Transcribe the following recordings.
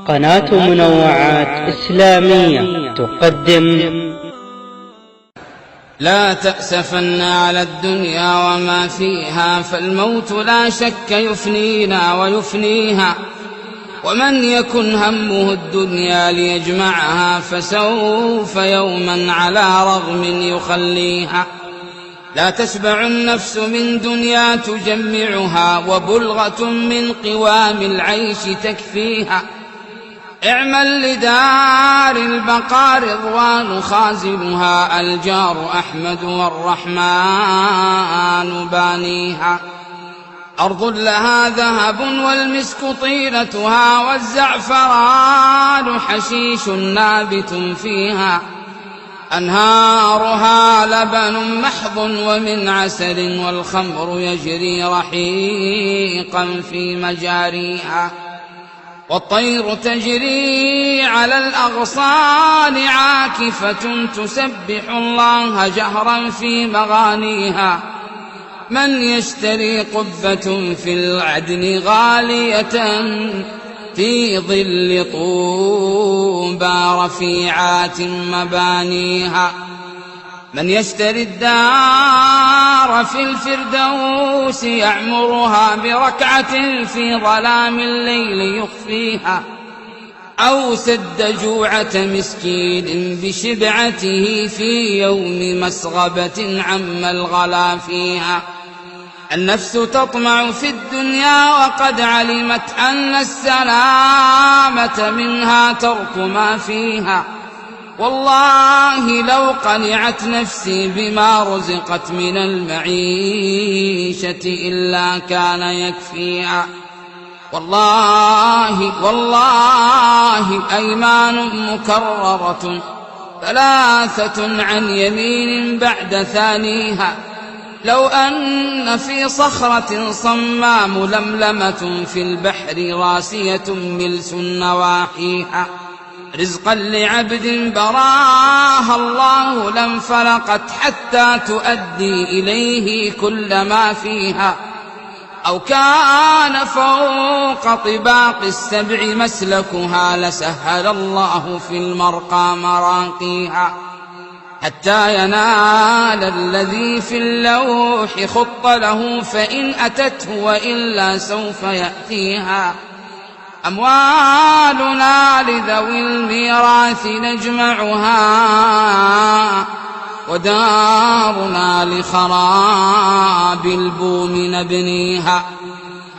قناة منوعات إسلامية تقدم لا تأسفن على الدنيا وما فيها، فالموت لا شك يفنينا ويفنيها، ومن يكن همه الدنيا ليجمعها فسوف يوما على رغم يخليها. لا تشبع النفس من دنيا تجمعها، وبلغة من قوام العيش تكفيها. اعمل لدار البقاء رضوان خازنها، الجار أحمد والرحمن بانيها. أرض لها ذهب والمسك طينتها، والزعفران حشيش نابت فيها. أنهارها لبن محض ومن عسل، والخمر يجري رحيقا في مجاريها. والطير تجري على الأغصان عاكفة، تسبح الله جهرا في مغانيها. من يشتري قبة في العدن غالية، في ظل طوبى رفيعات مبانيها. من يشتري الدار في الفردوس، يعمرها بركعة في ظلام الليل يخفيها. أو سد جوعة مسكين بشبعته، في يوم مسغبة عم الغلا فيها. النفس تطمع في الدنيا وقد علمت أن السلامة منها ترك ما فيها. والله لو قنعت نفسي بما رزقت من المعيشة إلا كان يكفيها. والله أيمان مكررة، ثلاثة عن يمين بعد ثانيها. لو أن في صخرة صماء ململمة، في البحر راسية ملس نواحيها. رزقا لعبد براها الله لانفلقت، حتى تؤدي إليه كل ما فيها. أو كان فوق طباق السبع مسلكها، لسهل الله في المرقى مراقيها. حتى ينال الذي في اللوح خط له، فإن أتته وإلا سوف يأتيها. أموالنا لذوي الميراث نجمعها، ودارنا لخراب البوم نبنيها.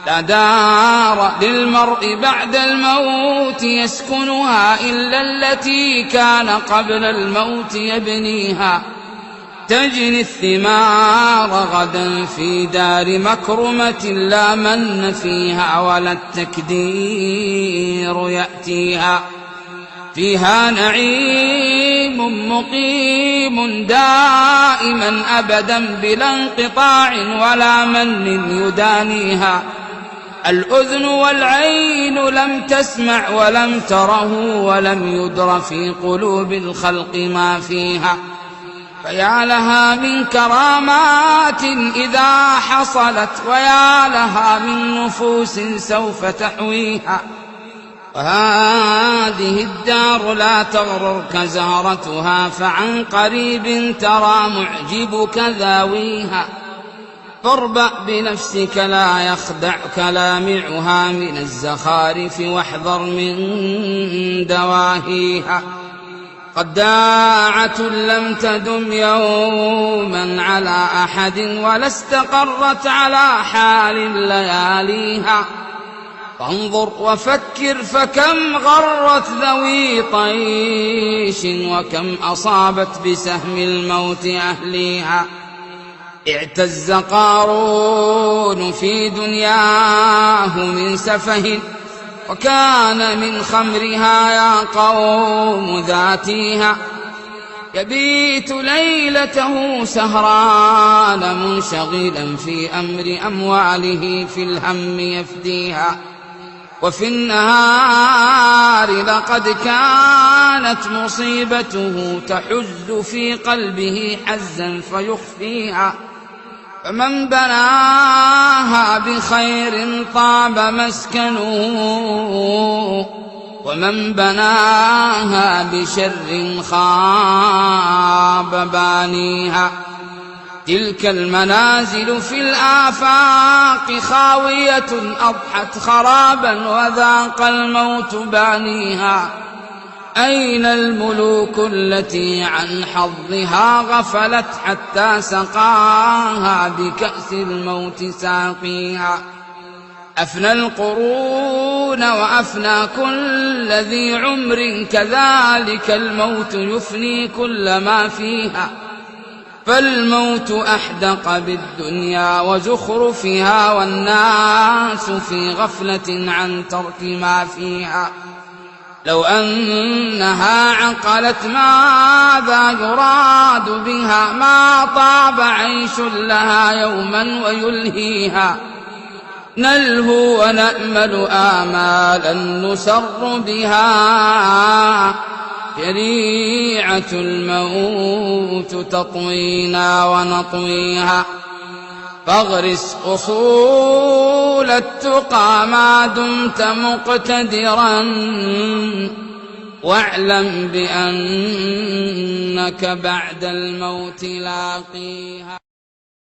لا دار للمرء بعد الموت يسكنها، إلا التي كان قبل الموت يبنيها. تجني الثمار غدا في دار مكرمة، لا من فيها ولا التكدير يأتيها. فيها نعيم مقيم دائما أبدا بلا انقطاع، ولا من يدانيها. الأذن والعين لم تسمع ولم تره، ولم يدر في قلوب الخلق ما فيها. فيا لها من كرامات إذا حصلت، ويا لها من نفوس سوف تحويها. وهذه الدار لا تغررك زهرتها، فعن قريب ترى معجبك ذاويها. فاربأ بنفسك لا يخدعك لامعها، من الزخارف واحذر من دواهيها. قداعة لم تدم يوما على أحد، ولا استقرت على حال لياليها. فانظر وفكر فكم غرت ذوي طيش، وكم أصابت بسهم الموت أهليها. اعتز قارون في دنياه من سفه، وكان من خمرها يا قوم ذاتيها. يبيت ليلته سهران منشغلا في أمر أمواله، في الهم يفديها. وفي النهار لقد كانت مصيبته، تحز في قلبه حزا فيخفيها. فمن بناها بخير طاب مسكنه، ومن بناها بشر خاب بانيها. تلك المنازل في الآفاق خاوية أضحت خرابا وذاق الموت بانيها. أين الملوك التي عن حظها غفلت حتى سقاها بكأس الموت ساقيها. أفنى القرون وأفنى كل ذي عمر، كذلك الموت يفني كل ما فيها. فالموت أحدق بالدنيا وزخرفها، والناس في غفلة عن ترك ما فيها. لو أنها عقلت ماذا يراد بها، ما طاب عيش لها يوما ويلهيها. نلهو ونأمل آمالا نسر بها، شريعة الموت تطوينا ونطويها. فاغرس أصول التقى ما دمت مقتدرا، واعلم بأنك بعد الموت لاقيها.